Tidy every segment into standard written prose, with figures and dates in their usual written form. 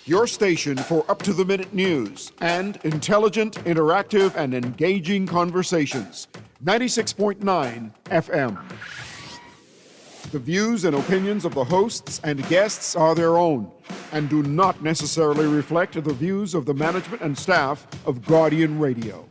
Your station for up-to-the-minute news and intelligent, interactive, and engaging conversations. 96.9 FM. The views and opinions of the hosts and guests are their own and do not necessarily reflect the views of the management and staff of Guardian Radio.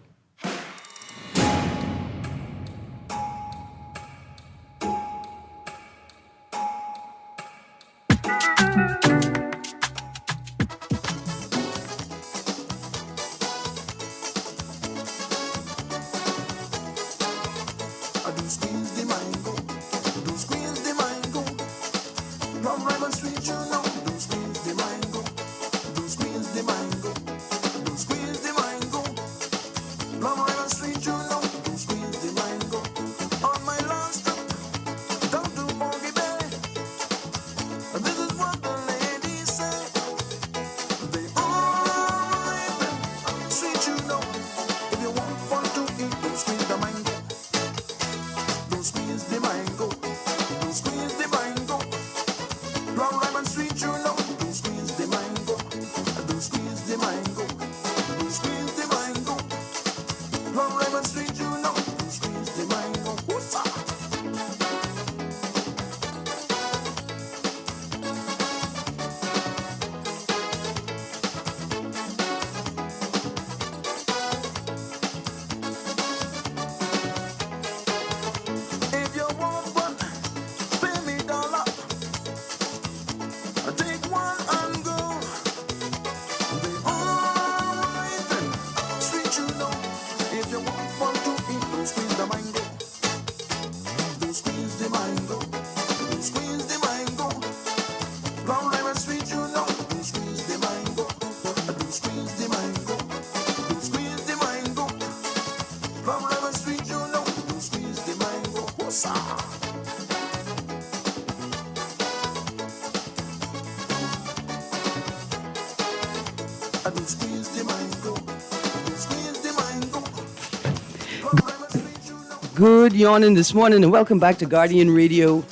Good yawning this morning and welcome back to Guardian Radio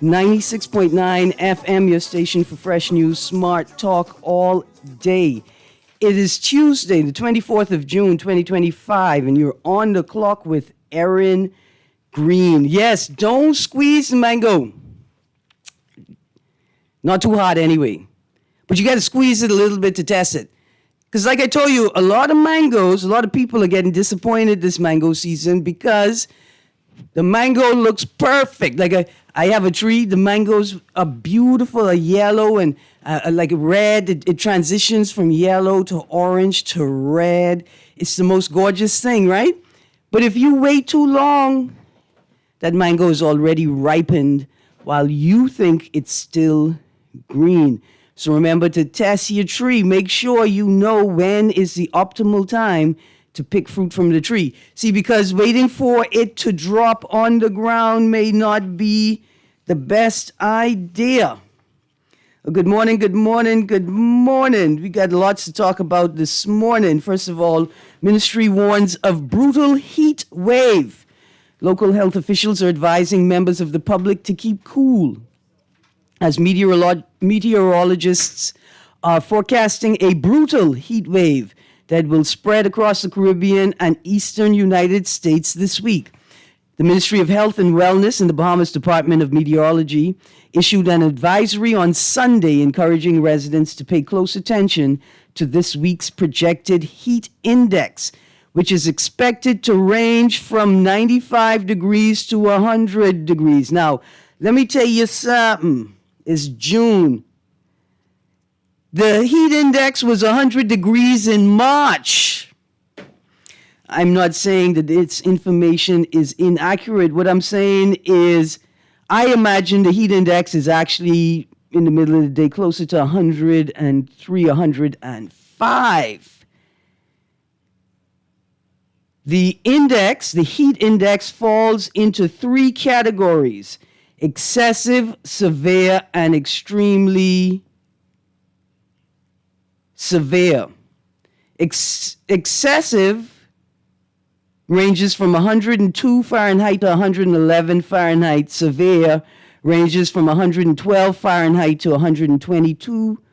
96.9 FM, your station for fresh news, smart talk all day. It is Tuesday, the 24th of June, 2025, and you're on the clock with Erin, Greene. Yes, don't squeeze the mango. Not too hot anyway, but you got to squeeze it a little bit to test it. Because like I told you, a lot of people are getting disappointed this mango season because the mango looks perfect. Like I have a tree. The mangoes are beautiful, are yellow and like red. It transitions from yellow to orange to red. It's the most gorgeous thing, right? But if you wait too long, that mango is already ripened while you think it's still green. So remember to test your tree. Make sure you know when is the optimal time to pick fruit from the tree. See, because waiting for it to drop on the ground may not be the best idea. Good morning. We got lots to talk about this morning. First of all, ministry warns of brutal heat wave. Local health officials are advising members of the public to keep cool as meteorologists are forecasting a brutal heat wave that will spread across the Caribbean and eastern United States this week. The Ministry of Health and Wellness and the Bahamas Department of Meteorology issued an advisory on Sunday encouraging residents to pay close attention to this week's projected heat index, which is expected to range from 95 degrees to 100 degrees. Now, let me tell you something. It's June. The heat index was 100 degrees in March. I'm not saying that its information is inaccurate. What I'm saying is I imagine the heat index is actually in the middle of the day closer to 103, 105. The heat index falls into three categories: excessive, severe, and extremely severe. Excessive ranges from 102 Fahrenheit to 111 Fahrenheit. Severe ranges from 112 Fahrenheit to 122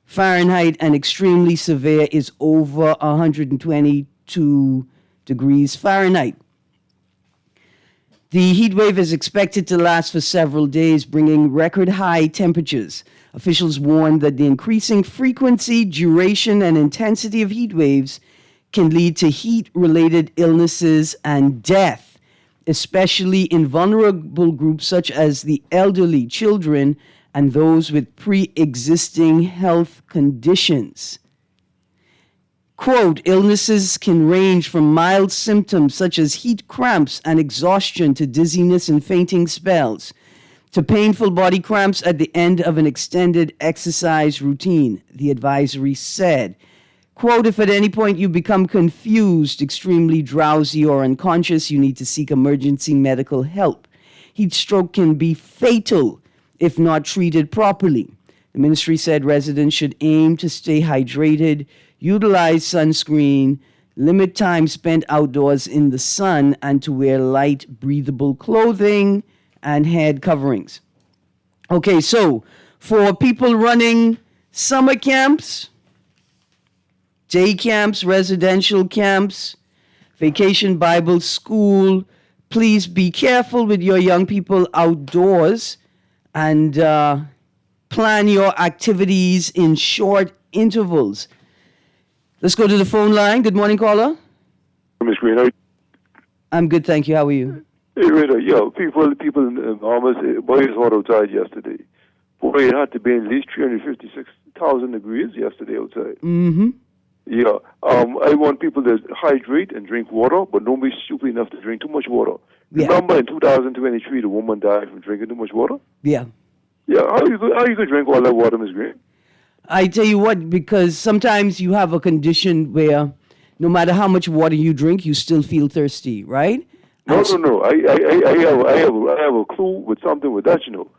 Fahrenheit, and extremely severe is over 122 degrees Fahrenheit. The heat wave is expected to last for several days, bringing record high temperatures. Officials warn that the increasing frequency, duration, and intensity of heat waves can lead to heat-related illnesses and death, especially in vulnerable groups such as the elderly, children, and those with pre-existing health conditions. Quote, illnesses can range from mild symptoms such as heat cramps and exhaustion to dizziness and fainting spells, to painful body cramps at the end of an extended exercise routine, the advisory said. Quote, if at any point you become confused, extremely drowsy, or unconscious, you need to seek emergency medical help. Heat stroke can be fatal if not treated properly. The ministry said residents should aim to stay hydrated, utilize sunscreen, limit time spent outdoors in the sun, and to wear light, breathable clothing and head coverings. Okay, so for people running summer camps, day camps, residential camps, vacation Bible school, please be careful with your young people outdoors and plan your activities in short intervals. Let's go to the phone line. Good morning, caller. Ms. Greene, I'm good, thank you. How are you? hey, Rita, people almost boys were outside yesterday. Boy, it had to be at least 356,000 degrees yesterday outside. Mm-hmm. Yeah, I want people to hydrate and drink water, but don't be stupid enough to drink too much water. Yeah. Remember in 2023, the woman died from drinking too much water? Yeah. Yeah, how you could drink all that water, Ms. Greene? I tell you what, because sometimes you have a condition where no matter how much water you drink, you still feel thirsty, right? No. I have a clue with something with that, you know.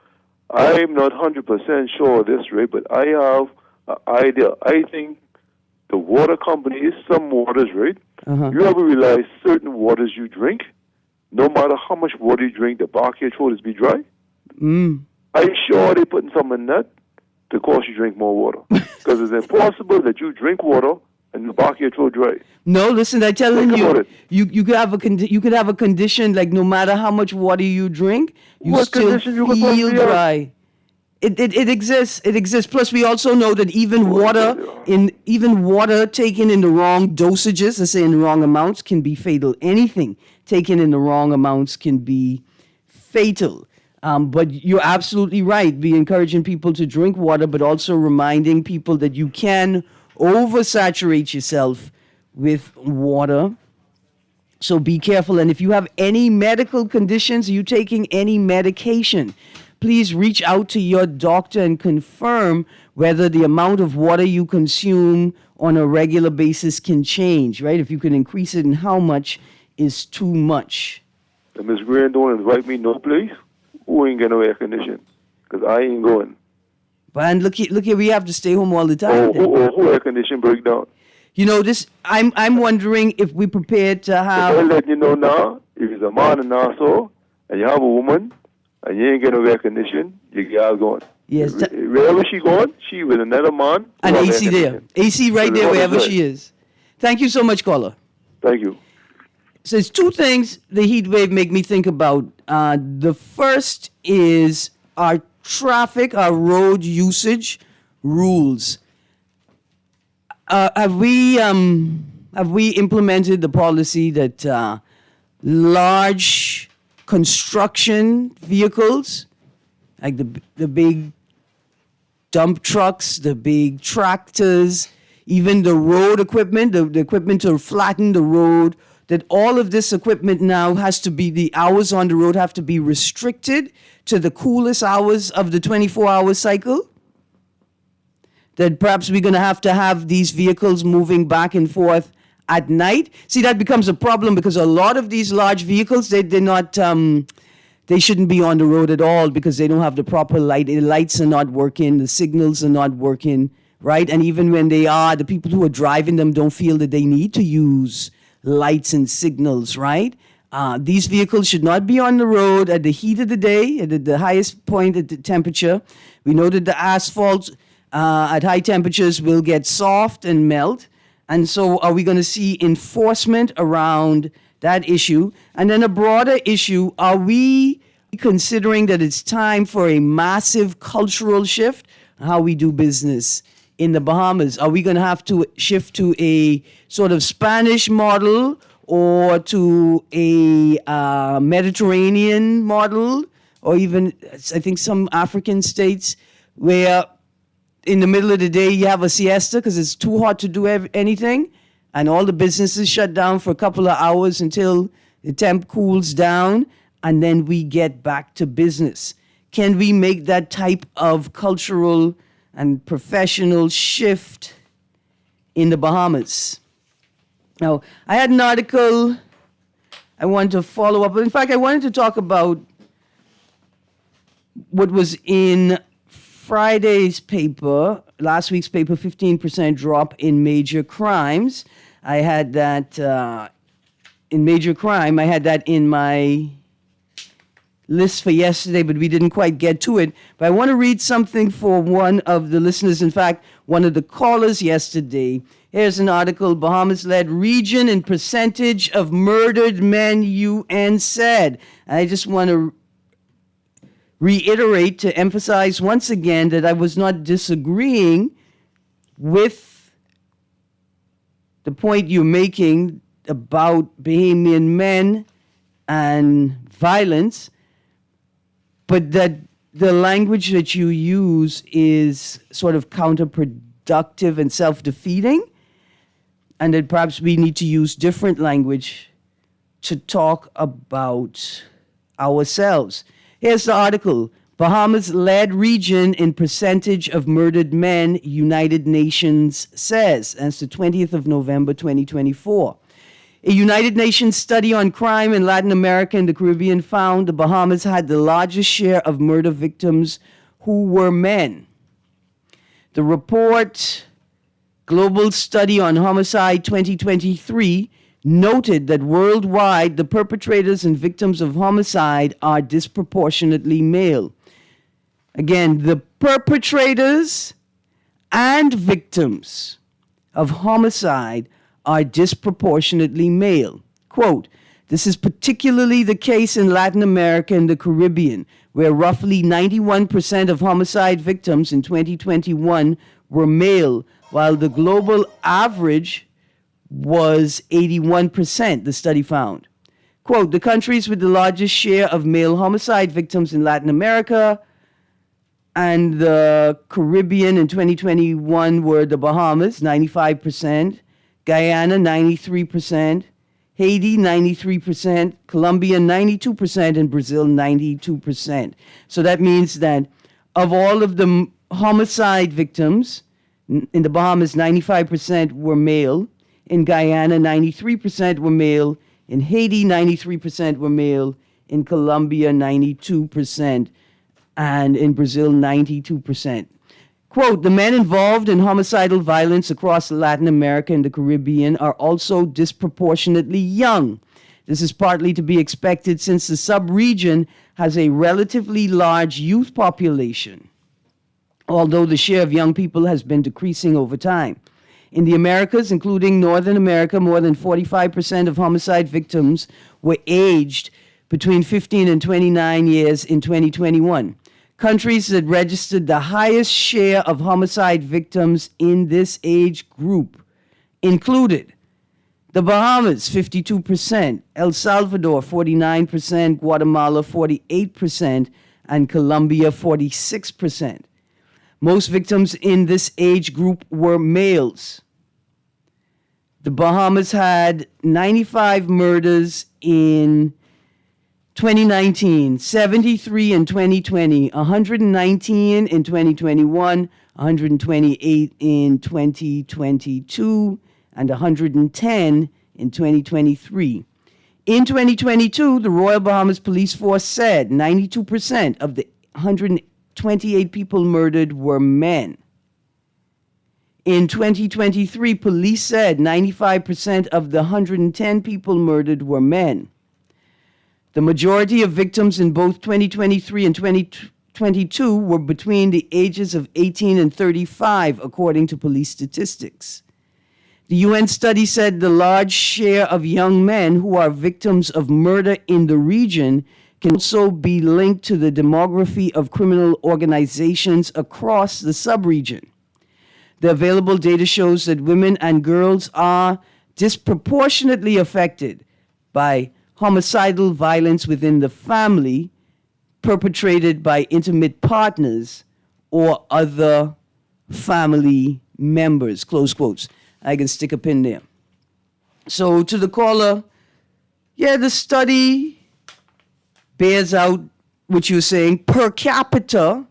I'm not 100% sure of this, right, but I have an idea. I think the water companies, some waters, right? Uh-huh. You ever realize certain waters you drink, no matter how much water you drink, the back of your throat is be dry? Mm. I'm sure they're putting something in that to cause you drink more water. Because it's impossible that you drink water and the back of your throat dry. No, listen, I'm telling Think about you, it. you could have a condition like no matter how much water you drink, you What still condition you could feel possibly have? dry. It exists. It exists. Plus, we also know that even water taken in the wrong dosages, let's say in the wrong amounts, can be fatal. Anything taken in the wrong amounts can be fatal. But you're absolutely right. Be encouraging people to drink water, but also reminding people that you can oversaturate yourself with water. So be careful. And if you have any medical conditions, you taking any medication, please reach out to your doctor and confirm whether the amount of water you consume on a regular basis can change, right? If you can increase it and how much is too much. And Ms. Greene don't invite me no place, who ain't getting no air conditioning? Because I ain't going. But look here, we have to stay home all the time. Who air conditioning break down? You know, I'm wondering if we're prepared to have... I'll let you know now, if it's a man in Nassau, and you have a woman, and you ain't getting no air conditioning, your girl going. Yes. Wherever she going, she with another man. And who have AC air there. conditioning. AC right So there the wherever other she side. is. Thank you so much, caller. Thank you. So there's two things the heat wave make me think about. The first is our road usage rules. Have we implemented the policy that large construction vehicles, like the big dump trucks, the big tractors, even the road equipment, the equipment to flatten the road, that all of this equipment now has to be, the hours on the road have to be restricted to the coolest hours of the 24-hour cycle? That perhaps we're going to have these vehicles moving back and forth at night? See, that becomes a problem because a lot of these large vehicles, they shouldn't be on the road at all because they don't have the proper light. The lights are not working, the signals are not working, right? And even when they are, the people who are driving them don't feel that they need to use lights and signals, right? These vehicles should not be on the road at the heat of the day, at the highest point of the temperature. We know that the asphalt at high temperatures will get soft and melt. And so are we going to see enforcement around that issue? And then a broader issue, are we considering that it's time for a massive cultural shift in how we do business in the Bahamas? Are we going to have to shift to a sort of Spanish model or to a Mediterranean model, or even, I think, some African states where in the middle of the day you have a siesta because it's too hot to do anything, and all the businesses shut down for a couple of hours until the temp cools down, and then we get back to business? Can we make that type of cultural and professional shift in the Bahamas? Now, I had an article I wanted to follow up. In fact, I wanted to talk about what was in Friday's paper, last week's paper, 15% drop in major crimes. I had that in major crime. I had that in my list for yesterday, but we didn't quite get to it. But I want to read something for one of the listeners. In fact, one of the callers yesterday. Here's an article, Bahamas-led region in percentage of murdered men, UN said. I just want to reiterate, to emphasize once again that I was not disagreeing with the point you're making about Bahamian men and violence, but that the language that you use is sort of counterproductive and self-defeating, and that perhaps we need to use different language to talk about ourselves. Here's the article, Bahamas-led region in percentage of murdered men, United Nations says. That's the 20th of November, 2024. A United Nations study on crime in Latin America and the Caribbean found the Bahamas had the largest share of murder victims who were men. The report, Global Study on Homicide 2023, noted that worldwide the perpetrators and victims of homicide are disproportionately male. Again, the perpetrators and victims of homicide are disproportionately male. Quote, this is particularly the case in Latin America and the Caribbean, where roughly 91% of homicide victims in 2021 were male, while the global average was 81%, the study found. Quote, the countries with the largest share of male homicide victims in Latin America and the Caribbean in 2021 were the Bahamas, 95%, Guyana, 93%, Haiti, 93%, Colombia, 92%, and Brazil, 92%. So that means that of all of the homicide victims, in the Bahamas, 95% were male. In Guyana, 93% were male. In Haiti, 93% were male. In Colombia, 92%. And in Brazil, 92%. Quote, the men involved in homicidal violence across Latin America and the Caribbean are also disproportionately young. This is partly to be expected since the sub-region has a relatively large youth population, although the share of young people has been decreasing over time. In the Americas, including Northern America, more than 45% of homicide victims were aged between 15 and 29 years in 2021. Countries that registered the highest share of homicide victims in this age group included the Bahamas, 52%, El Salvador, 49%, Guatemala, 48%, and Colombia, 46%. Most victims in this age group were males. The Bahamas had 95 murders in 2019, 73 in 2020, 119 in 2021, 128 in 2022, and 110 in 2023. In 2022, the Royal Bahamas Police Force said 92% of the 128 people murdered were men. In 2023, police said 95% of the 110 people murdered were men. The majority of victims in both 2023 and 2022 22 were between the ages of 18 and 35, according to police statistics. The UN study said the large share of young men who are victims of murder in the region can also be linked to the demography of criminal organizations across the subregion. The available data shows that women and girls are disproportionately affected by homicidal violence within the family perpetrated by intimate partners or other family members, close quotes. I can stick a pin there. So to the caller, yeah, the study bears out what you're saying. Per capita,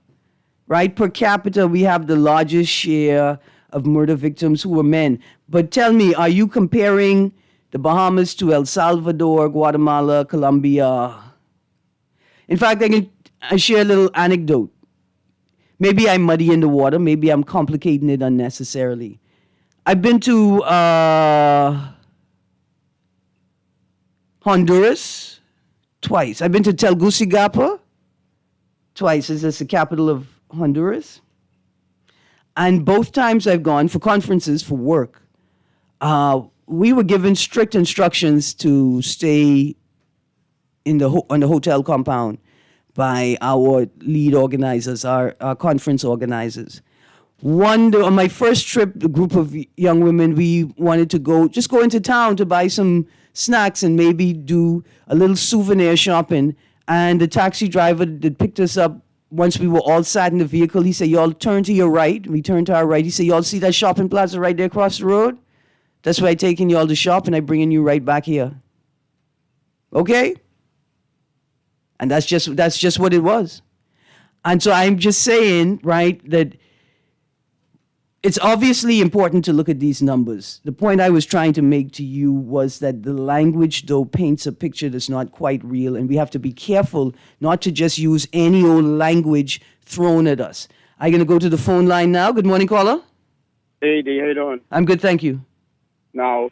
right? Per capita, we have the largest share of murder victims who are men. But tell me, are you comparing the Bahamas to El Salvador, Guatemala, Colombia? In fact, I share a little anecdote. Maybe I'm muddying the water. Maybe I'm complicating it unnecessarily. I've been to Honduras twice. I've been to Tegucigalpa twice. It's the capital of Honduras. And both times I've gone for conferences, for work, we were given strict instructions to stay on the hotel compound by our lead organizers, our conference organizers. On my first trip, a group of young women, we wanted to go into town to buy some snacks and maybe do a little souvenir shopping. And the taxi driver that picked us up, once we were all sat in the vehicle, he said, y'all turn to your right. We turned to our right. He said, y'all see that shopping plaza right there across the road? That's where I taking y'all to shop and I bringing you right back here. Okay? And that's just what it was. And so I'm just saying, right, that it's obviously important to look at these numbers. The point I was trying to make to you was that the language, though, paints a picture that's not quite real, and we have to be careful not to just use any old language thrown at us. I'm going to go to the phone line now. Good morning, caller. Hey, D, how you doing? I'm good, thank you. Now,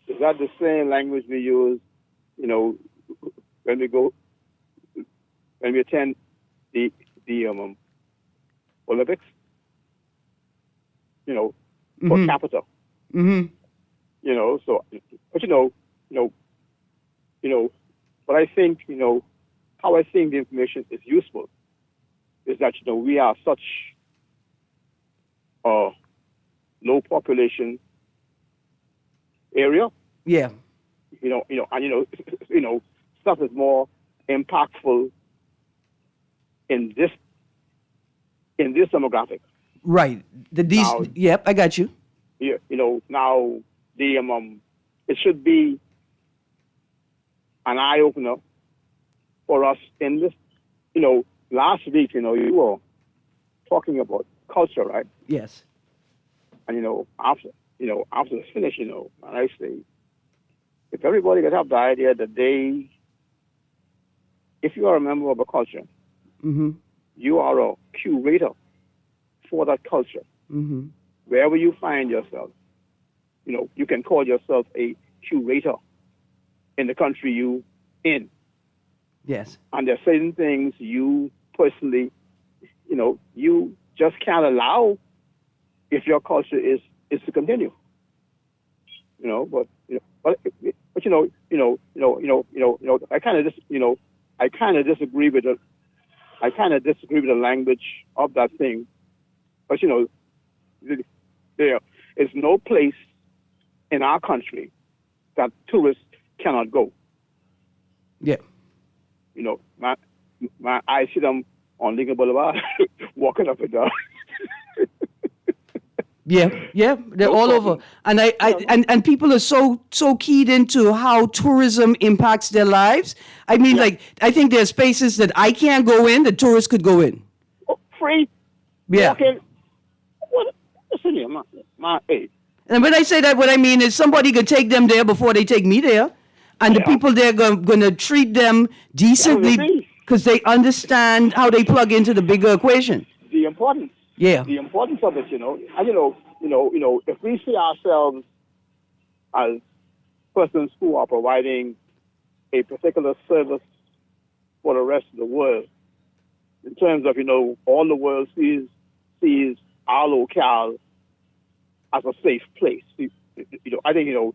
is that the same language we use, when we attend the Olympics? Per capita. Mm-hmm. But I think, how I think the information is useful is that, we are such a low population area. Yeah. Stuff is more impactful in this demographic. Right. Yep, I got you. Yeah, now it should be an eye opener for us in this. Last week, you were talking about culture, right? Yes. And after it's finished, and I say, if everybody could have the idea that if you are a member of a culture, mm-hmm. you are a curator for that culture. Mm-hmm. Wherever you find yourself, you can call yourself a curator in the country you in. Yes. And there are certain things you personally, you just can't allow if your culture is to continue. I kind of disagree with the language of that thing. But there is no place in our country that tourists cannot go. Yeah. I see them on Lincoln Boulevard walking up and down. Yeah, they're all over, and and people are so keyed into how tourism impacts their lives. I mean, I think there's spaces that I can't go in that tourists could go in. Free. Yeah. Walking. Listen here, my age. And when I say that, what I mean is somebody could take them there before they take me there, and the people there going to treat them decently because they understand how they plug into the bigger equation. The importance. Yeah. The importance of it, and if we see ourselves as persons who are providing a particular service for the rest of the world, in terms of, all the world sees our locale as a safe place. I think,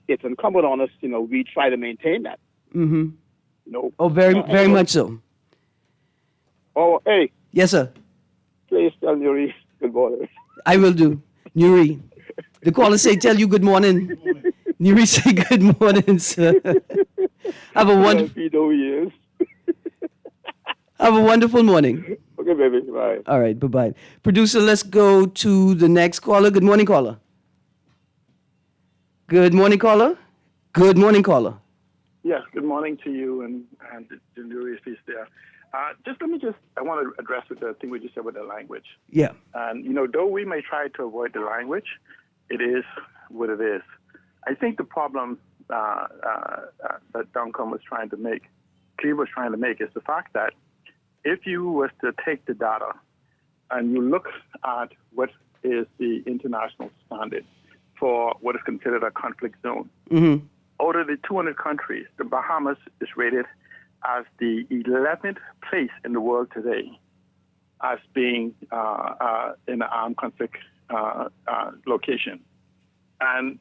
it's incumbent on us, we try to maintain that. Mm-hmm. Oh, And, very much so. Oh, hey, Yes, sir. please tell Yuri good morning. I will do. Nuri. The caller say, tell you good morning. Nuri say good morning, sir. Have a wonderful, You know he is. have a wonderful morning. Okay, baby, bye. All right, bye-bye. Producer, let's go to the next caller. Good morning, caller. Good morning, caller. Good morning, caller. Yes, good morning to you and the Nuri's piece there. I want to address with the thing we just said with the language. Yeah. And, though we may try to avoid the language, it is what it is. I think the problem that Duncan was trying to make, Cleve was trying to make, is the fact that if you was to take the data and you look at what is the international standard for what is considered a conflict zone, Mm-hmm. out of the 200 countries, the Bahamas is rated as the 11th place in the world today as being in an armed conflict location. And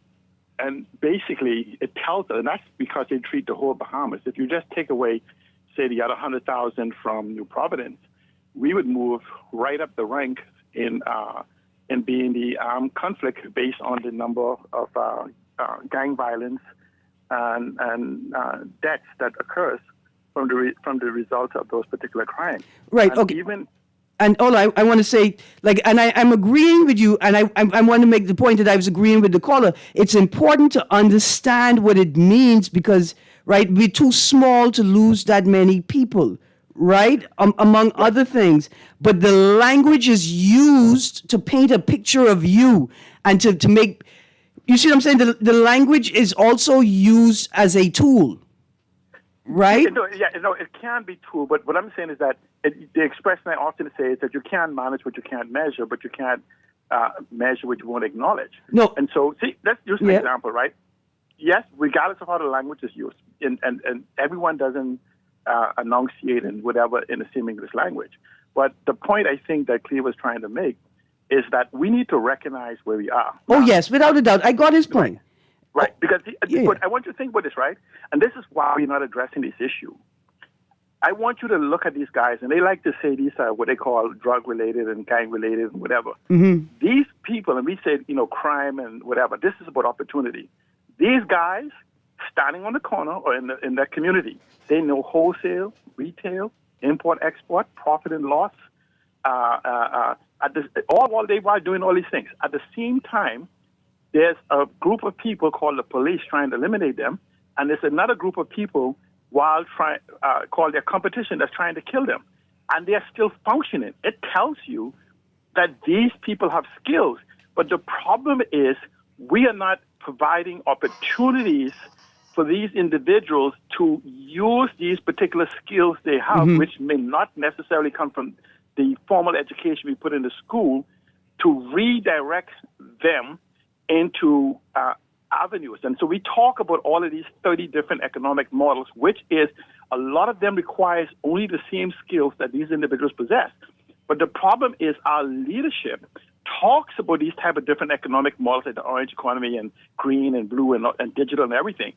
basically, it tells us, and that's because they treat the whole Bahamas. If you just take away, say, the other 100,000 from New Providence, we would move right up the rank in being the armed conflict based on the number of gang violence and deaths that occurs from the result of those particular crimes. Right. And Okay. Even And all I want to say, and I'm agreeing with you, and I want to make the point that I was agreeing with the caller. It's important to understand what it means because, right, we're too small to lose that many people, right, among other things. But the language is used to paint a picture of you and to make, you see what I'm saying? The language is also used as a tool, right? It can be true, but what I'm saying is that the expression I often say is that you can't manage what you can't measure, but you can't measure what you won't acknowledge. No. And so, see, let's use an example, right? Yes, regardless of how the language is used, and everyone doesn't enunciate in whatever in the same English language. But the point I think that Cleve was trying to make is that we need to recognize where we are. Oh, yes, without a doubt. I got his point. Right, because Yeah. but I want you to think about this, right? And this is why we're not addressing this issue. I want you to look at these guys, and they like to say these are what they call drug-related and gang-related and whatever. Mm-hmm. These people, and we said, crime and whatever, this is about opportunity. These guys standing on the corner or in that community, they know wholesale, retail, import, export, profit and loss, all day while doing all these things. At the same time, there's a group of people called the police trying to eliminate them, and there's another group of people called their competition that's trying to kill them, and they're still functioning. It tells you that these people have skills, but the problem is we are not providing opportunities for these individuals to use these particular skills they have, which may not necessarily come from the formal education we put in the school, to redirect them into avenues. And so we talk about all of these 30 different economic models, which is a lot of them requires only the same skills that these individuals possess. But the problem is our leadership talks about these type of different economic models like the orange economy and green and blue and digital and everything.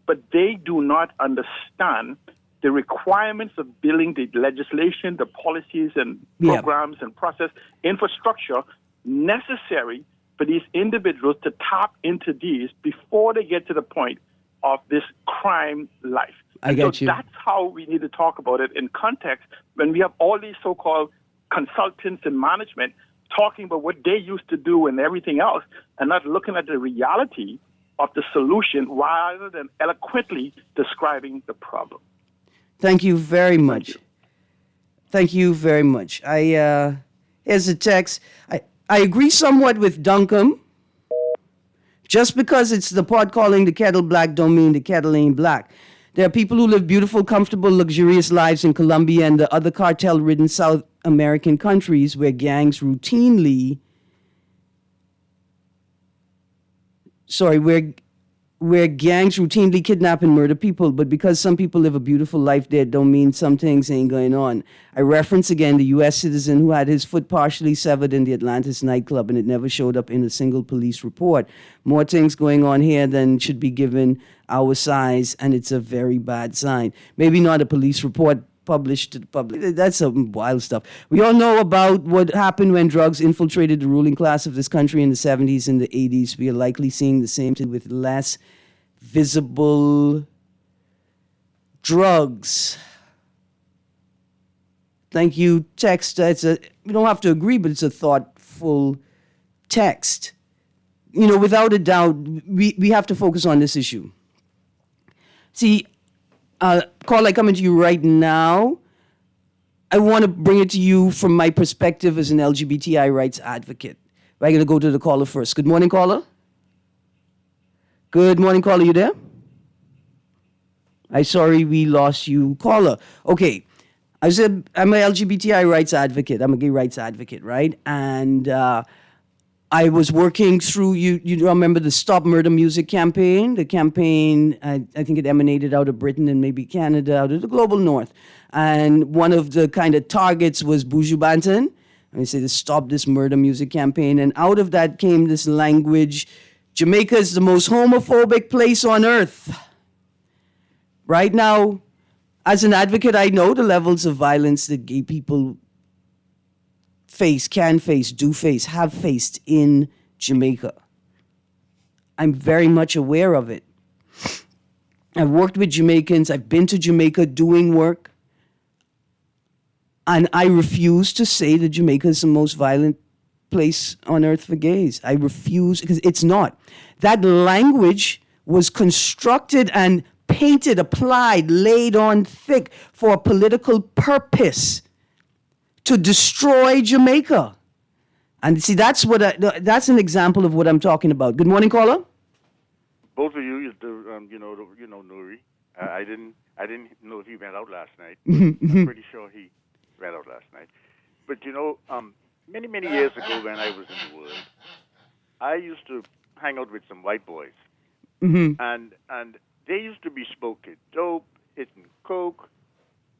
But they do not understand the requirements of building the legislation, the policies and programs and process infrastructure necessary for these individuals to tap into these before they get to the point of this crime life. I get you. That's how we need to talk about it in context when we have all these so-called consultants in management talking about what they used to do and everything else and not looking at the reality of the solution rather than eloquently describing the problem. Thank you very much. Thank you very much. Here's a text. I agree somewhat with Duncan. Just because it's the pot calling the kettle black don't mean the kettle ain't black. There are people who live beautiful, comfortable, luxurious lives in Colombia and the other cartel-ridden South American countries where gangs routinely... where gangs routinely kidnap and murder people, but because some people live a beautiful life there, don't mean some things ain't going on. I reference again the U.S. citizen who had his foot partially severed in the Atlantis nightclub, and it never showed up in a single police report. More things going on here than should be given our size, and it's a very bad sign. Maybe not a police report published to the public. That's some wild stuff. We all know about what happened when drugs infiltrated the ruling class of this country in the 70s and the 80s. We are likely seeing the same thing with less visible drugs. Thank you, text. We don't have to agree, but it's a thoughtful text. Without a doubt, we have to focus on this issue. See, caller, coming to you right now. I want to bring it to you from my perspective as an LGBTI rights advocate. I'm going to go to the caller first. Good morning, caller. Good morning, caller. You there? I'm sorry we lost you, caller. Okay. I said I'm an LGBTI rights advocate. I'm a gay rights advocate, right? And I was working through, you remember the Stop Murder Music campaign? The campaign, I think it emanated out of Britain and maybe Canada, out of the global north. And one of the kind of targets was Buju Banton. And they say to stop this murder music campaign. And out of that came this language, Jamaica is the most homophobic place on earth. Right now, as an advocate, I know the levels of violence that gay people face, can face, do face, have faced in Jamaica. I'm very much aware of it. I've worked with Jamaicans. I've been to Jamaica doing work. And I refuse to say that Jamaica is the most violent place on earth for gays. I refuse, because it's not. That language was constructed and painted, applied, laid on thick for a political purpose to destroy Jamaica. And see, that's an example of what I'm talking about. Good morning, caller. Both of you, Nuri. I didn't know if he went out last night. I'm pretty sure he went out last night. But many years ago when I was in the world, I used to hang out with some white boys, and they used to be smoking dope, hitting coke,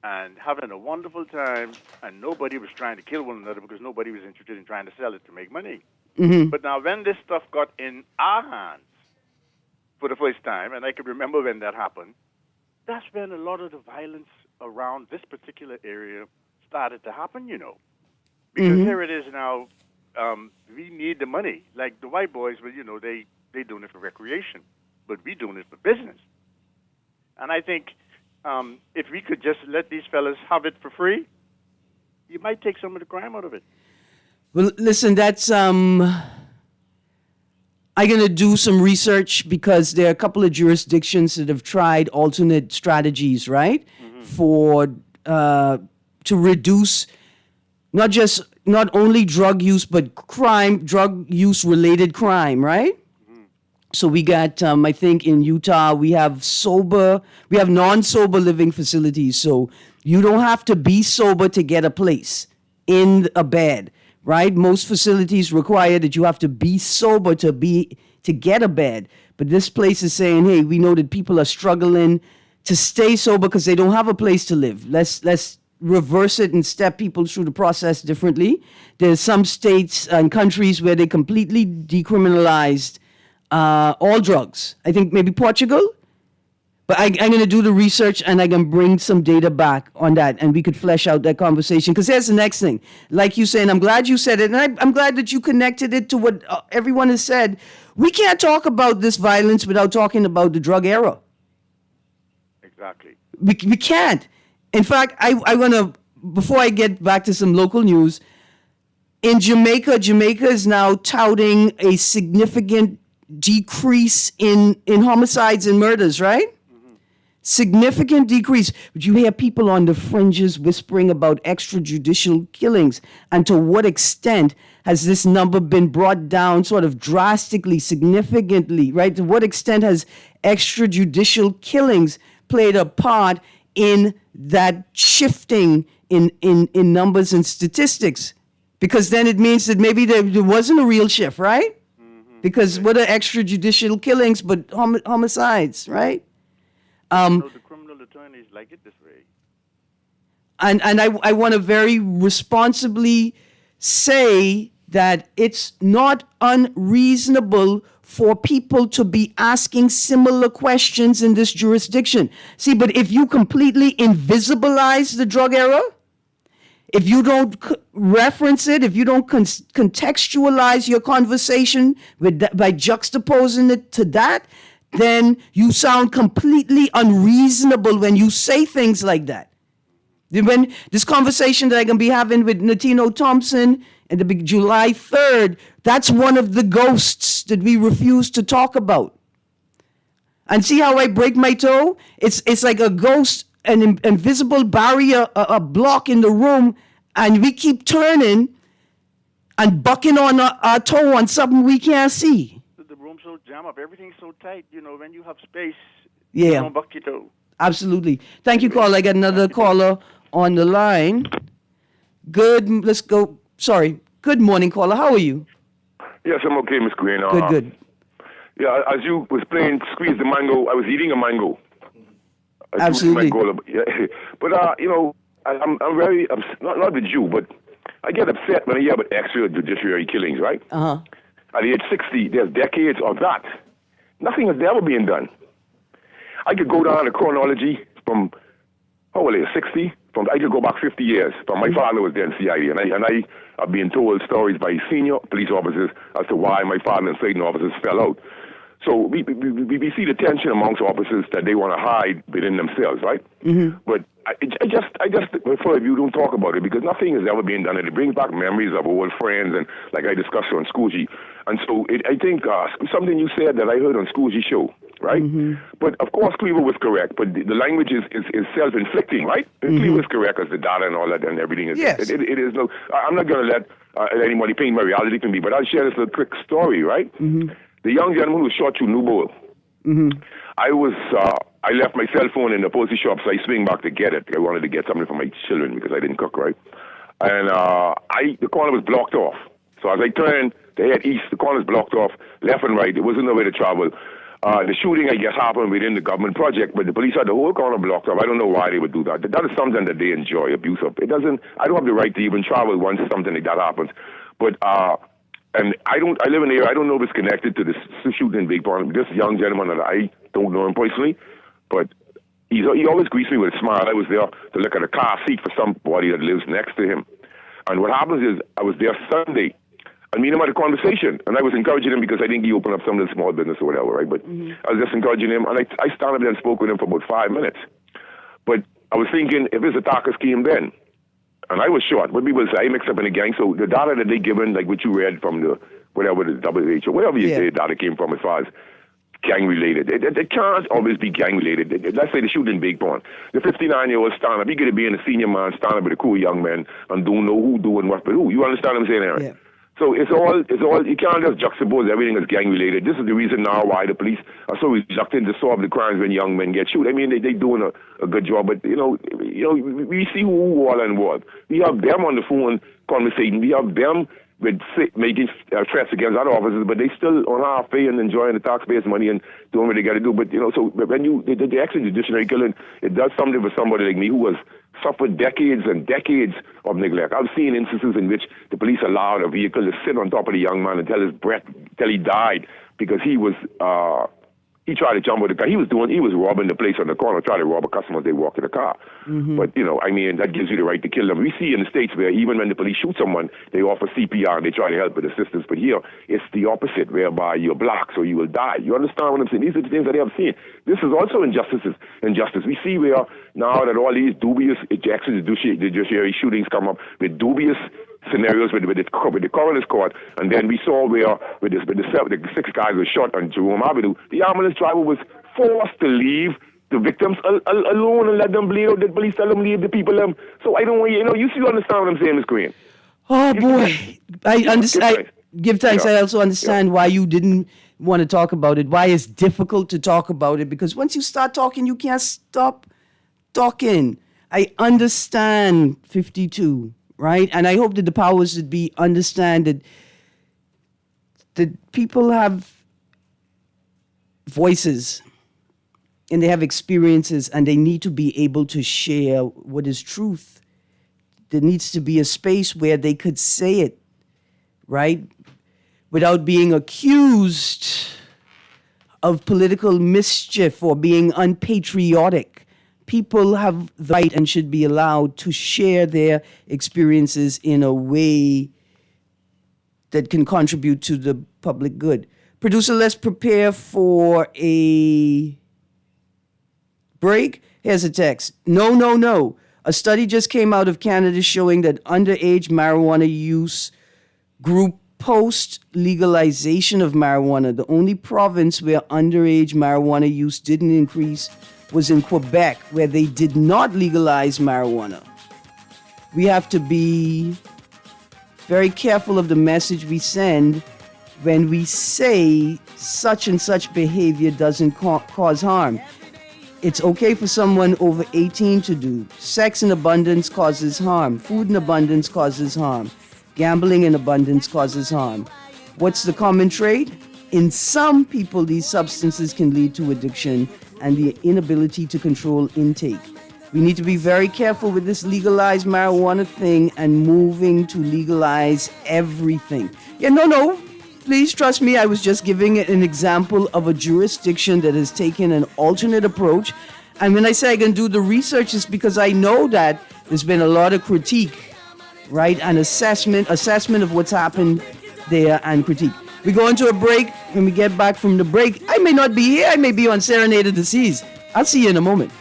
and having a wonderful time, and nobody was trying to kill one another because nobody was interested in trying to sell it to make money. But now when this stuff got in our hands for the first time, and I can remember when that happened, that's when a lot of the violence around this particular area started to happen, Because here it is now, we need the money. Like the white boys, well, they doing it for recreation, but we doing it for business. And I think if we could just let these fellas have it for free, you might take some of the crime out of it. Well, listen, that's I'm going to do some research because there are a couple of jurisdictions that have tried alternate strategies, right, for to reduce not only drug use but drug use related crime, right? So we got, I think in Utah, we have non-sober living facilities. So you don't have to be sober to get a place in a bed, right? Most facilities require that you have to be sober to get a bed. But this place is saying, hey, we know that people are struggling to stay sober because they don't have a place to live. Let's reverse it and step people through the process differently. There's some states and countries where they completely decriminalized all drugs. I think maybe Portugal. But I'm going to do the research and I can bring some data back on that and we could flesh out that conversation. Because here's the next thing. Like you saying, I'm glad you said it. And I'm glad that you connected it to what everyone has said. We can't talk about this violence without talking about the drug era. Exactly. We can't. In fact, I want to, before I get back to some local news, in Jamaica is now touting a significant decrease in homicides and murders, right? Significant decrease. But you hear people on the fringes whispering about extrajudicial killings. And to what extent has this number been brought down sort of drastically, significantly, right? To what extent has extrajudicial killings played a part in that shifting in numbers and statistics? Because then it means that maybe there wasn't a real shift, right? Because what are extrajudicial killings but homicides, right? The criminal attorneys like it this way. And I want to very responsibly say that it's not unreasonable for people to be asking similar questions in this jurisdiction. See, but if you completely invisibilize the drug era, if you don't reference it, if you don't contextualize your conversation by juxtaposing it to that, then you sound completely unreasonable when you say things like that. When this conversation that I'm going to be having with Natino Thompson and the big July 3rd, that's one of the ghosts that we refuse to talk about. And see how I break my toe? It's like a ghost, an invisible barrier, a block in the room, and we keep turning and bucking on our toe on something we can't see. The room's so jammed up, everything's so tight. When you have space, Yeah. you don't buck your toe. Absolutely. Thank you, caller. I got another caller on the line. Let's go. Sorry. Good morning, caller. How are you? Yes, I'm okay, Miss Greene. Good. Yeah, as you was playing Squeeze the Mango, I was eating a mango. Absolutely. But I'm very not with you, but I get upset when I hear about extrajudicial killings, right? Uh-huh. At the age 60, there's decades of that. Nothing has ever been done. I could go down the chronology from, how old are you, 60? I could go back 50 years. From my father was there in CID, and I have been told stories by senior police officers as to why my father and certain officers fell out. So we see the tension amongst officers that they want to hide within themselves, right? Mm-hmm. But I just prefer if you don't talk about it, because nothing has ever been done, and it brings back memories of old friends, and like I discussed on School G. And so I think something you said that I heard on School G show, right? Mm-hmm. But of course Cleaver was correct, but the language is self-inflicting, right? Mm-hmm. Cleaver is correct as the data and all that and everything. Yes. It is no, I'm not going to let anybody paint my reality for me, but I'll share this little quick story, right? Mm-hmm. The young gentleman who shot you, New Bowl. Mm-hmm. I left my cell phone in the postie shop, so I swing back to get it. I wanted to get something for my children because I didn't cook, right? And the corner was blocked off. So as I turned to head east, the corner was blocked off, left and right. There wasn't no way to travel. The shooting, I guess, happened within the government project, but the police had the whole corner blocked off. I don't know why they would do that. That is something that they enjoy, abuse of. I don't have the right to even travel once something like that happens. But and I live in the area. I don't know if it's connected to this shooting in Big Pond. This young gentleman that I don't know him personally, but he always greets me with a smile. I was there to look at a car seat for somebody that lives next to him. And what happens is I was there Sunday. I mean him at a conversation, and I was encouraging him because I think he opened up some of the small business or whatever, right? But I was just encouraging him, and I stand up there and spoke with him for about 5 minutes. But I was thinking, if his attackers came then, and I was short, what people say, I mixed up in a gang, so the data that they given, like what you read from the WHO, whatever you say, data came from as far as gang-related. It can't always be gang-related. Let's say the shooting in Big Pond. The 59-year-old stand up, he could be in a senior man, stand up with a cool young man, and don't know who doing what, but who. You understand what I'm saying, Erin? Yeah. So it's all, you can't just juxtapose everything as gang-related. This is the reason now why the police are so reluctant to solve the crimes when young men get shot. I mean, they doing a good job, but, we see who all involved. We have them on the phone conversating. We have them making threats against other officers, but they still on half pay and enjoying the taxpayers' money and doing what they got to do. But, so when the extrajudicial killing, it does something for somebody like me who has suffered decades and decades of neglect. I've seen instances in which the police allowed a vehicle to sit on top of the young man until he died because he tried to jump with the car. He was robbing the place on the corner, trying to rob a customer as they walk in the car. Mm-hmm. But, that gives you the right to kill them. We see in the States where even when the police shoot someone, they offer CPR and they try to help with assistance. But here, it's the opposite, whereby you're black, so you will die. You understand what I'm saying? These are the things that they have seen. This is also injustice. We see where now that all these dubious judiciary shootings come up with dubious scenarios with the coroner's court, and then we saw where with the 6 guys were shot on Jerome Avenue, the ambulance driver was forced to leave the victims alone and let them bleed out. The police tell them leave the people. So I don't want you understand what I'm saying, Ms. Greene. Oh boy, I understand. Give thanks. Yeah. I also understand why you didn't want to talk about it. Why it's difficult to talk about it, because once you start talking, you can't stop talking. I understand 52. Right? And I hope that the powers that be understand that that people have voices and they have experiences and they need to be able to share what is truth. There needs to be a space where they could say it, right? Without being accused of political mischief or being unpatriotic. People have the right and should be allowed to share their experiences in a way that can contribute to the public good. Producer, let's prepare for a break. Here's a text. No. A study just came out of Canada showing that underage marijuana use grew post-legalization of marijuana. The only province where underage marijuana use didn't increase was in Quebec, where they did not legalize marijuana. We have to be very careful of the message we send when we say such and such behavior doesn't cause harm. It's okay for someone over 18 to do. Sex in abundance causes harm. Food in abundance causes harm. Gambling in abundance causes harm. What's the common trait? In some people, these substances can lead to addiction and the inability to control intake. We need to be very careful with this legalized marijuana thing and moving to legalize everything. Yeah, no. Please trust me, I was just giving an example of a jurisdiction that has taken an alternate approach. And when I say I can do the research, it's because I know that there's been a lot of critique, right? And assessment of what's happened there and critique. We go into a break. When we get back from the break, I may not be here. I may be on Serenade of the Seas. I'll see you in a moment.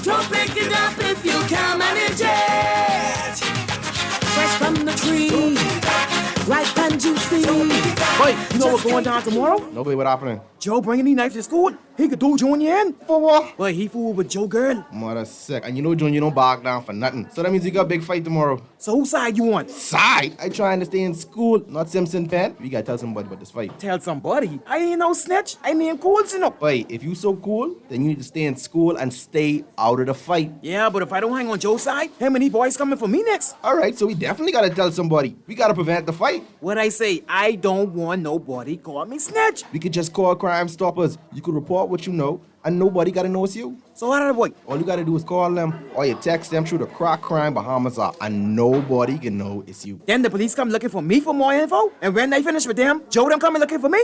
Don't pick it up if you can manage it. Fresh from the tree, ripe and juicy. Boy, you know what's going down tomorrow? Nobody, what happening? Joe bringing these knives to school. He could do Junior in. For what? Boy, he fooled with Joe girl. Mother sick. And you know Junior don't back down for nothing. So that means you got a big fight tomorrow. So whose side you on? Side? I trying to stay in school, not Simpson Pen. We gotta tell somebody about this fight. Tell somebody. I ain't no snitch. I mean cool, you know. Boy, if you so cool, then you need to stay in school and stay out of the fight. Yeah, but if I don't hang on Joe's side, him and these boys coming for me next. Alright, so we definitely gotta tell somebody. We gotta prevent the fight. What I say, I don't want nobody call me snitch. We could just call Crime Stoppers. You could report what you know, and nobody gotta know it's you. So how did I boy? All you gotta do is call them, or you text them through the Crack Crime Bahamas app, and nobody can know it's you. Then the police come looking for me for more info, and when they finish with them, Joe them coming looking for me?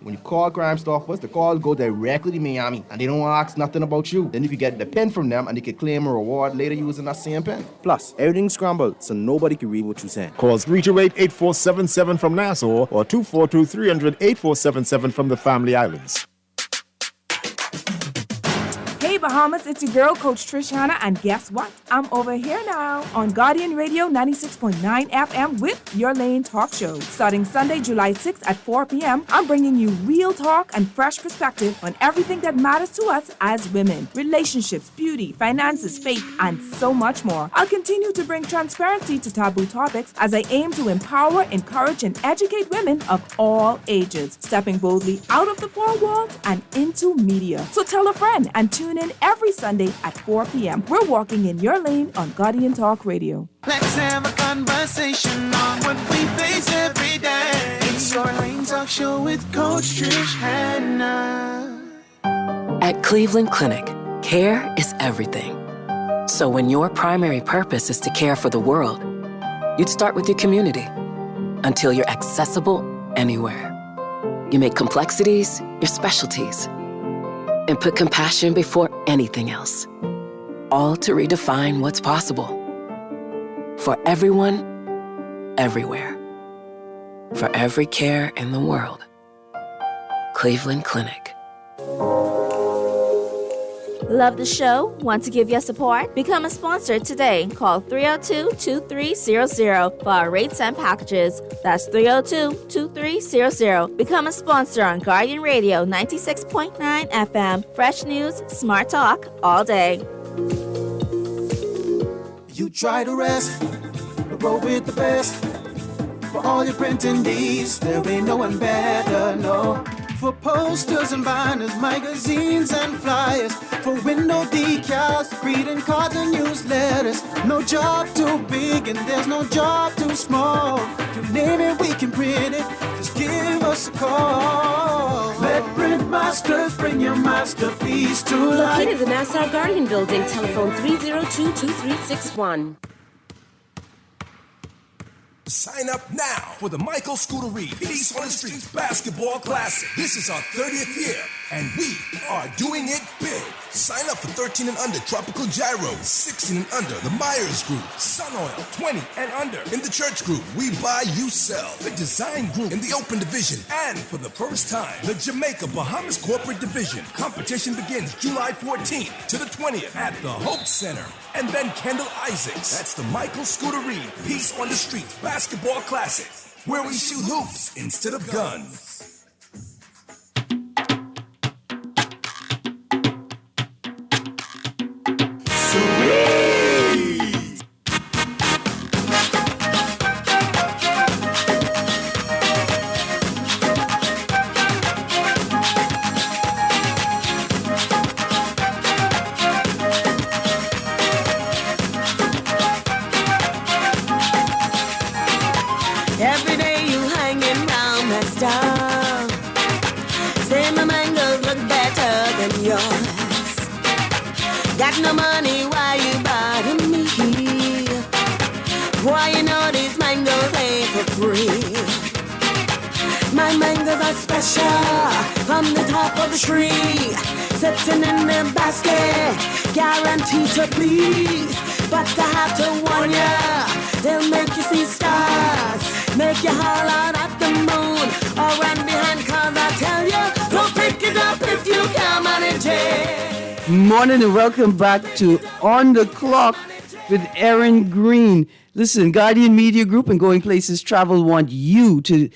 When you call Crime Stoppers, the calls go directly to Miami, and they don't ask nothing about you. Then you can get the pen from them, and they can claim a reward later using that same pen. Plus, everything's scrambled, so nobody can read what you're saying. Call 328-8477 from Nassau or 242-300-8477 from the Family Islands. Hey Bahamas, it's your girl, Coach Trish Hanna, and guess what? I'm over here now on Guardian Radio 96.9 FM with Your Lane Talk Show. Starting Sunday, July 6th at 4 p.m., I'm bringing you real talk and fresh perspective on everything that matters to us as women. Relationships, beauty, finances, faith, and so much more. I'll continue to bring transparency to taboo topics as I aim to empower, encourage, and educate women of all ages, stepping boldly out of the four walls and into media. So tell a friend and tune in every Sunday at 4 p.m. We're walking in your lane on Guardian Talk Radio. Let's have a conversation on what we face every day. It's Your Lane Talk Show with Coach Trish Hanna. At Cleveland Clinic, care is everything. So when your primary purpose is to care for the world, you'd start with your community until you're accessible anywhere. You make complexities your specialties and put compassion before anything else, all to redefine what's possible. For everyone, everywhere. For every care in the world. Cleveland Clinic. Love the show? Want to give your support? Become a sponsor today. Call 302-2300 for our rates and packages. That's 302-2300. Become a sponsor on Guardian Radio 96.9 FM. Fresh news, smart talk, all day. You try to rest, but roll with the best. For all your printing needs, there ain't no one better, no. For posters and banners, magazines and flyers, for window decals, greeting cards and newsletters. No job too big and there's no job too small. You name it, we can print it. Just give us a call. Let Print Masters bring your masterpiece to life. Located in the Nassau Guardian Building, telephone 302-2361. Sign up now for the Michael Scootery Peace on the Streets Basketball Classic. This is our 30th year, and we are doing it big. Sign up for 13 and under Tropical Gyro, 16 and under the Myers Group, Sun Oil, 20 and under in the Church Group, We Buy, You Sell, the Design Group in the Open Division, and for the first time, the Jamaica Bahamas Corporate Division. Competition begins July 14th to the 20th at the Hope Center. And then Kendall Isaacs. That's the Michael Scootery Peace on the Streets Basketball Classic, where we shoot hoops instead of guns. Every day you hanging round that star. Say my mangoes look better than yours. Got no money, why you bothering me? Why you know these mangoes ain't for free? My mangoes are special from the top of the tree. Sitting in the basket, guaranteed to please. But I have to warn ya, they'll make you see stars. Make you haul out at the moon or run behind cars, I tell you. Don't pick it up if you can't manage it. Morning and welcome back to On the Clock with Erin Greene. Listen, Guardian Media Group and Going Places Travel want you to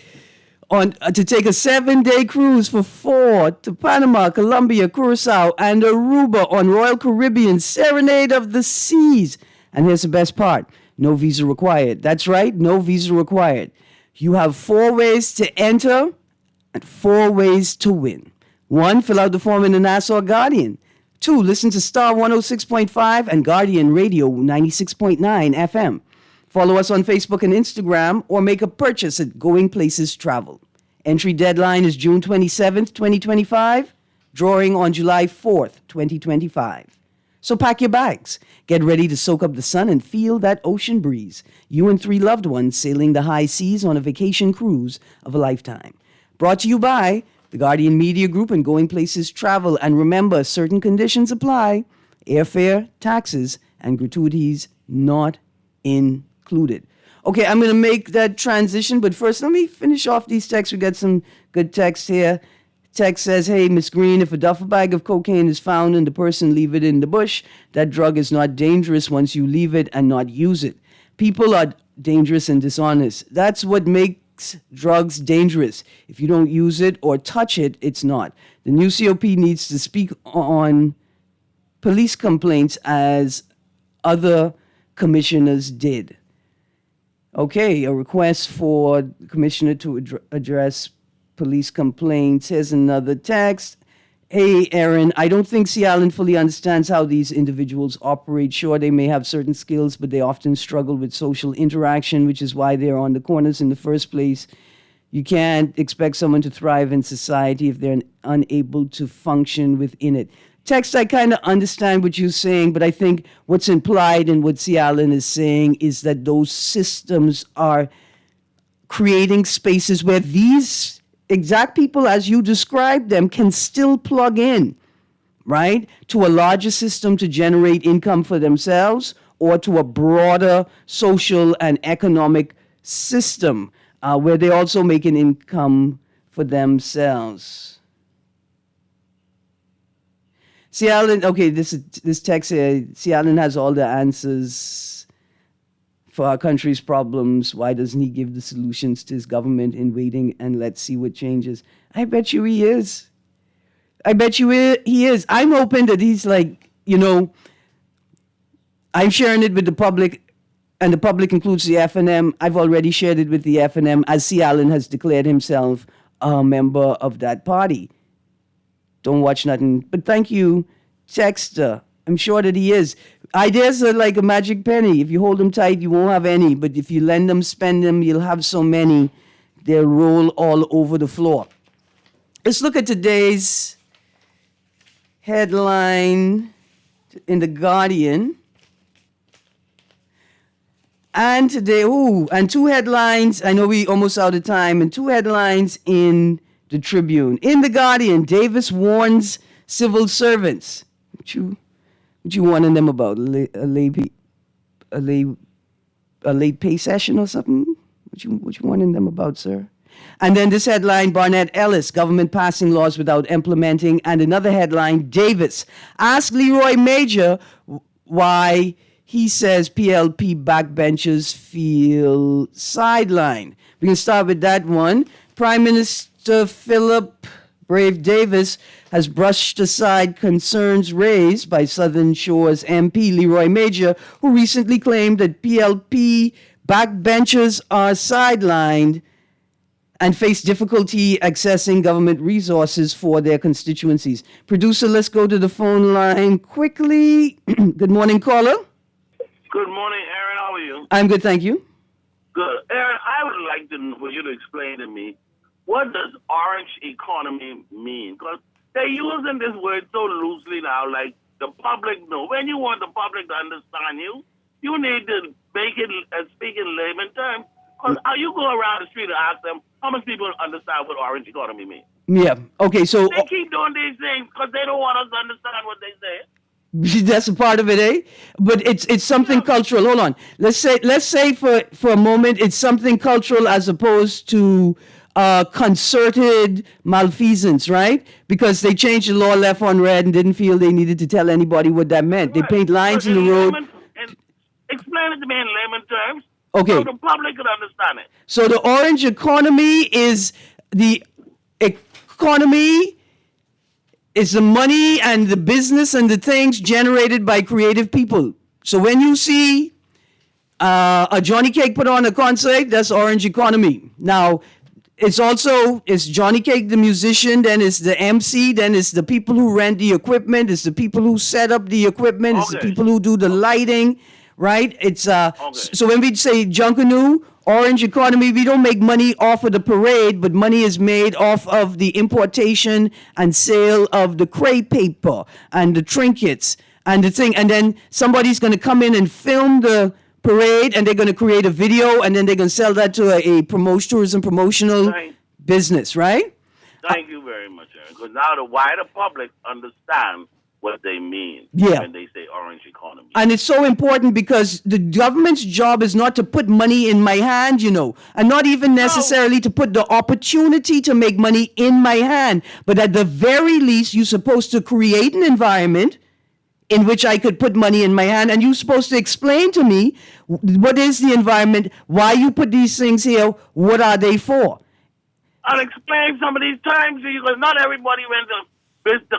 take a 7-day cruise for 4 to Panama, Colombia, Curacao, and Aruba on Royal Caribbean Serenade of the Seas. And here's the best part. No visa required. That's right, no visa required. You have 4 ways to enter and 4 ways to win. 1, fill out the form in the Nassau Guardian. 2, listen to Star 106.5 and Guardian Radio 96.9 FM. Follow us on Facebook and Instagram or make a purchase at Going Places Travel. Entry deadline is June 27th, 2025. Drawing on July 4th, 2025. So pack your bags. Get ready to soak up the sun and feel that ocean breeze. You and 3 loved ones sailing the high seas on a vacation cruise of a lifetime. Brought to you by the Guardian Media Group and Going Places Travel. And remember, certain conditions apply. Airfare, taxes, and gratuities not included. Okay, I'm going to make that transition, but first let me finish off these texts. We got some good text here. Text says, hey, Miss Greene, if a duffel bag of cocaine is found and the person leave it in the bush, that drug is not dangerous once you leave it and not use it. People are dangerous and dishonest. That's what makes drugs dangerous. If you don't use it or touch it, it's not. The new COP needs to speak on police complaints as other commissioners did. Okay, a request for the commissioner to address police complaints. Here's another text. Hey, Erin, I don't think C. Allen fully understands how these individuals operate. Sure, they may have certain skills, but they often struggle with social interaction, which is why they're on the corners in the first place. You can't expect someone to thrive in society if they're unable to function within it. Text, I kind of understand what you're saying, but I think what's implied in what C. Allen is saying is that those systems are creating spaces where these exact people, as you described them, can still plug in, right, to a larger system to generate income for themselves or to a broader social and economic system where they also make an income for themselves. C. Allen, okay, this text here, C. Allen has all the answers for our country's problems. Why doesn't he give the solutions to his government in waiting and let's see what changes? I bet you he is. I bet you he is. I'm hoping that he's like, I'm sharing it with the public, and the public includes the FNM. I've already shared it with the FNM, as C. Allen has declared himself a member of that party. Don't watch nothing. But thank you, Texter. I'm sure that he is. Ideas are like a magic penny. If you hold them tight, you won't have any. But if you lend them, spend them, you'll have so many, they'll roll all over the floor. Let's look at today's headline in The Guardian. And today, and two headlines. I know we almost out of time. And two headlines in the Tribune. In The Guardian, Davis warns civil servants. What you warning them about? A late pay session or something? What you warning them about, sir? And then this headline, Barnett Ellis, government passing laws without implementing. And another headline, Davis, ask Leroy Major why he says PLP backbenchers feel sidelined. We can start with that one. Prime Minister Philip Brave Davis has brushed aside concerns raised by Southern Shores MP Leroy Major, who recently claimed that PLP backbenchers are sidelined and face difficulty accessing government resources for their constituencies. Producer, let's go to the phone line quickly. Good morning, caller. Good morning, Erin. How are you? I'm good, thank you. Good. Erin, I would like for you to explain to me, what does orange economy mean? Because they're using this word so loosely now, like the public know. When you want the public to understand you, you need to make it speak in layman terms. Because you go around the street and ask them, how much people understand what orange economy means? Yeah, okay, so... They keep doing these things because they don't want us to understand what they say. That's a part of it, eh? But it's something cultural. Hold on. Let's say for a moment it's something cultural as opposed to concerted malfeasance, right? Because they changed the law left on red and didn't feel they needed to tell anybody what that meant. They paint lines in the road. Explain it to me in layman terms. Okay. So the public could understand it. So the orange economy is the economy. It's the money and the business and the things generated by creative people. So when you see a Johnny Cake put on a concert, that's orange economy. Now, it's Johnny Cake, the musician, then it's the MC, then it's the people who rent the equipment, it's the people who set up the equipment, it's the people who do the lighting, right? It's so when we say Junkanoo, orange economy, we don't make money off of the parade, but money is made off of the importation and sale of the crepe paper and the trinkets and the thing. And then somebody's going to come in and film the parade, and they're going to create a video, and then they're going to sell that to a tourism promotional business, right? Thank you very much, Erin. Because now the wider public understands what they mean when they say orange economy. And it's so important because the government's job is not to put money in my hand, and not even necessarily to put the opportunity to make money in my hand. But at the very least, you're supposed to create an environment in which I could put money in my hand, and you're supposed to explain to me what is the environment, why you put these things here, what are they for? I'll explain some of these terms to you, because not everybody went to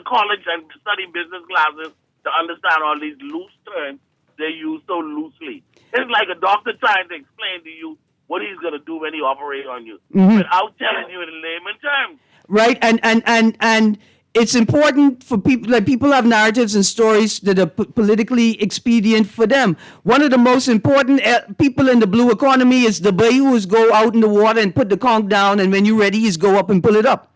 college and study business classes to understand all these loose terms they use so loosely. It's like a doctor trying to explain to you what he's going to do when he operates on you, without telling you in layman terms. Right, and it's important for people, like people have narratives and stories that are politically expedient for them. One of the most important people in the blue economy is the boy who go out in the water and put the conch down, and when you're ready, he's go up and pull it up.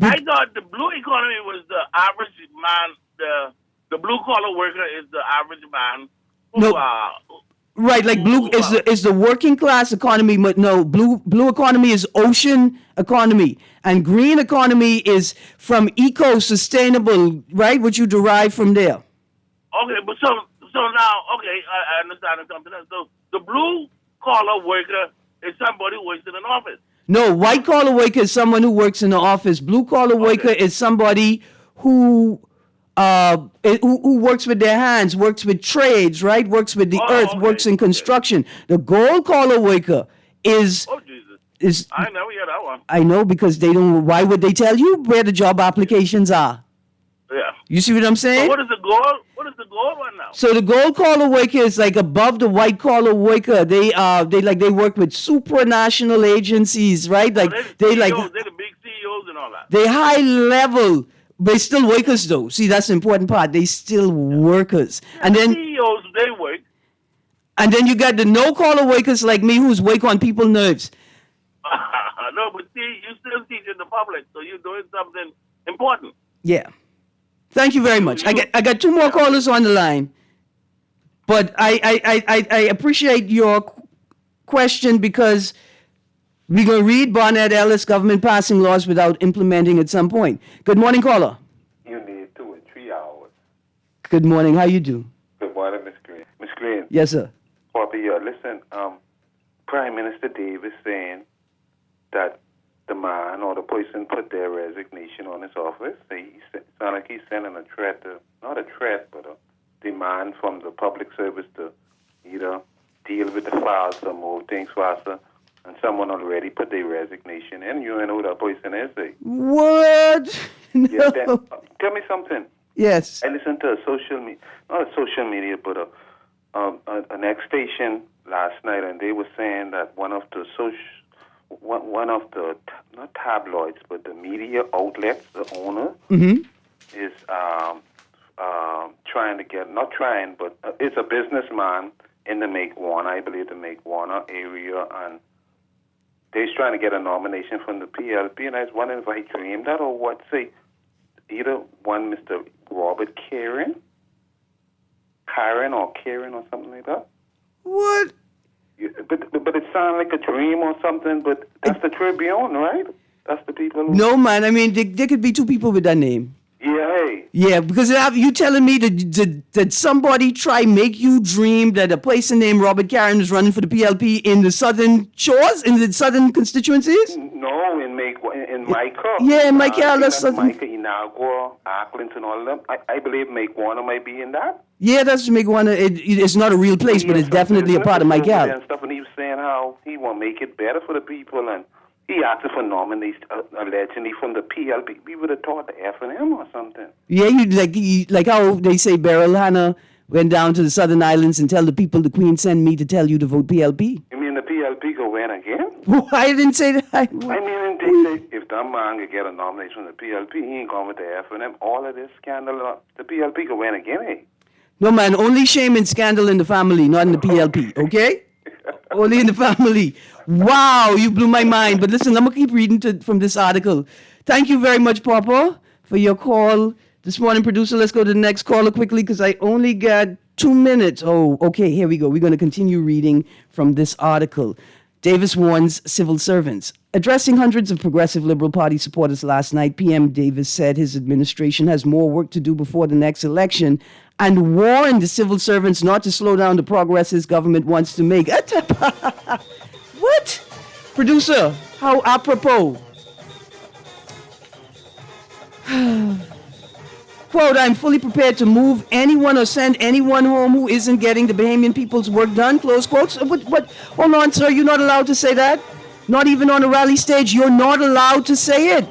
I thought the blue economy was the average man, the blue collar worker is the average man who right, like blue is the working class economy, but no, blue economy is ocean economy, and green economy is from eco-sustainable, right, what you derive from there. Okay, but so now, I understand something else. So the blue collar worker is somebody who works in an office. No, white collar worker is someone who works in the office. Blue collar worker is somebody who works with their hands, works with trades, right? Works with the earth, works in construction. The gold collar worker is. Oh Jesus! I never hear that one. I know, because they don't. Why would they tell you where the job applications are? Yeah. You see what I'm saying? So what is the gold? What is the gold one now? So the gold collar worker is like above the white collar worker. They work with supranational agencies, right? Like they're the big CEOs and all that. they high level. They still workers though. See, that's the important part. They still workers. And then CEOs, they work. And then you got the no collar workers like me who's work on people's nerves. No, but see, you still teaching the public, so you're doing something important. Yeah. Thank you very much. I got two more callers on the line. But I appreciate your question because we're going to read Barnett Ellis government passing laws without implementing at some point. Good morning, caller. You need 2 and 3 hours. Good morning. How you do? Good morning, Miss Greene. Miss Greene. Yes, sir. Papa, listen, Prime Minister Davis saying that the man or the person put their resignation on his office. He sound like he's sending a threat, not a threat, but a demand from the public service to either deal with the files or move things faster. And someone already put their resignation in. You know who that person is, eh? What? No. Yeah, tell me something. Yes. I listened to not a social media, but an next station last night, and they were saying that one of the not tabloids, but the media outlets, the owner, is trying to get, not trying, but it's a businessman in the Make Warner, I believe the Make Warner area, and they're trying to get a nomination from the PLP, and I was wondering if I dreamed that or what. Say, either one Mr. Robert Karen or something like that. What? Yeah, but it sounds like a dream or something, but that's the Tribune, right? That's the people who... No, man. I mean, there could be two people with that name. Yeah, hey. Yeah, because you telling me that somebody try make you dream that a person named Robert Karen is running for the PLP in the southern shores, in the southern constituencies? No, in Micah. Yeah, in Micah. Micah, Inagua, Auckland, and all of them. I believe Make Warner might be in that. Yeah, that's Make Warner. It's not a real place, but it's definitely a part of Micah. And stuff, and he was saying how he want to make it better for the people, and he asked for nominees allegedly from the PLP. We would have thought the F&M or something. Yeah, like how they say Beryl Hannah went down to the Southern Islands and tell the people the Queen sent me to tell you to vote PLP. You mean the PLP go win again? I didn't say that. I mean, they say if that man could get a nomination from the PLP, he ain't going with the F&M. All of this scandal, the PLP could win again, eh? No, man, only shame and scandal in the family, not in the PLP, okay? Only in the family. Wow, you blew my mind. But listen, I'm going to keep reading from this article. Thank you very much, Papa, for your call this morning. Producer, let's go to the next caller quickly because I only got 2 minutes. Oh, okay, here we go. We're going to continue reading from this article. Davis warns civil servants. Addressing hundreds of Progressive Liberal Party supporters last night, PM Davis said his administration has more work to do before the next election and warned the civil servants not to slow down the progress his government wants to make. What? Producer, how apropos. Quote, I'm fully prepared to move anyone or send anyone home who isn't getting the Bahamian people's work done, close quotes. What? Hold on, sir, you're not allowed to say that? Not even on a rally stage, you're not allowed to say it.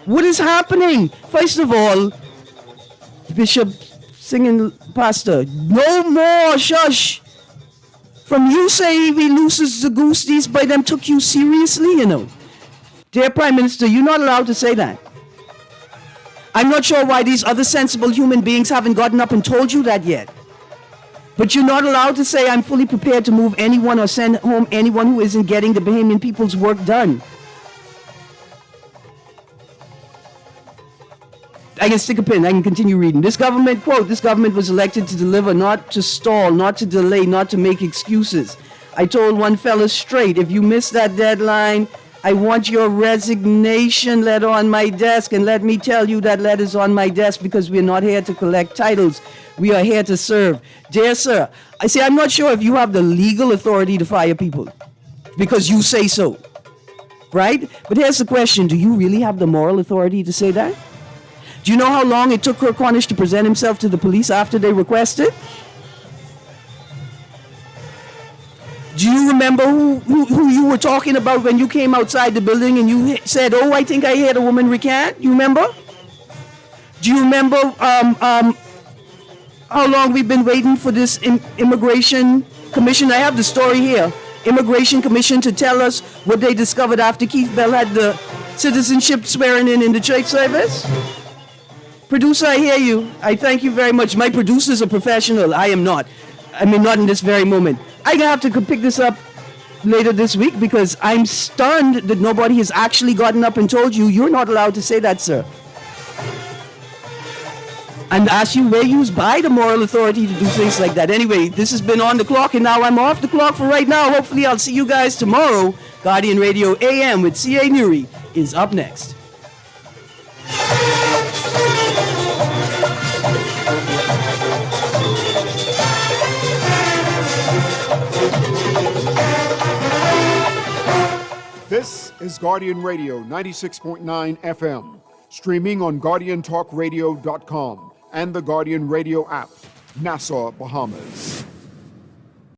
What is happening? First of all, Bishop singing pastor, no more, shush. From you say we loses the goose, these by them took you seriously, you know. Dear Prime Minister, you're not allowed to say that. I'm not sure why these other sensible human beings haven't gotten up and told you that yet. But you're not allowed to say I'm fully prepared to move anyone or send home anyone who isn't getting the Bahamian people's work done. I can stick a pin. I can continue reading. This government, quote, this government was elected to deliver, not to stall, not to delay, not to make excuses. I told one fella straight, if you miss that deadline, I want your resignation letter on my desk. And let me tell you, that letter's on my desk because we're not here to collect titles. We are here to serve. Dear sir, I say I'm not sure if you have the legal authority to fire people because you say so, right? But here's the question. Do you really have the moral authority to say that? Do you know how long it took Kirk Cornish to present himself to the police after they requested? Do you remember who you were talking about when you came outside the building and you said, oh, I think I heard a woman recant? You remember? Do you remember how long we've been waiting for this immigration commission? I have the story here. Immigration Commission to tell us what they discovered after Keith Bell had the citizenship swearing in the church service. Producer, I hear you. I thank you very much. My producer's a professional. I am not. I mean, not in this very moment. I'm going to have to pick this up later this week because I'm stunned that nobody has actually gotten up and told you you're not allowed to say that, sir. And ask you where you buy the moral authority to do things like that. Anyway, this has been On the Clock, and now I'm off the clock for right now. Hopefully I'll see you guys tomorrow. Guardian Radio AM with C.A. Nuri is up next. This is Guardian Radio 96.9 FM, streaming on GuardianTalkRadio.com and the Guardian Radio app, Nassau, Bahamas.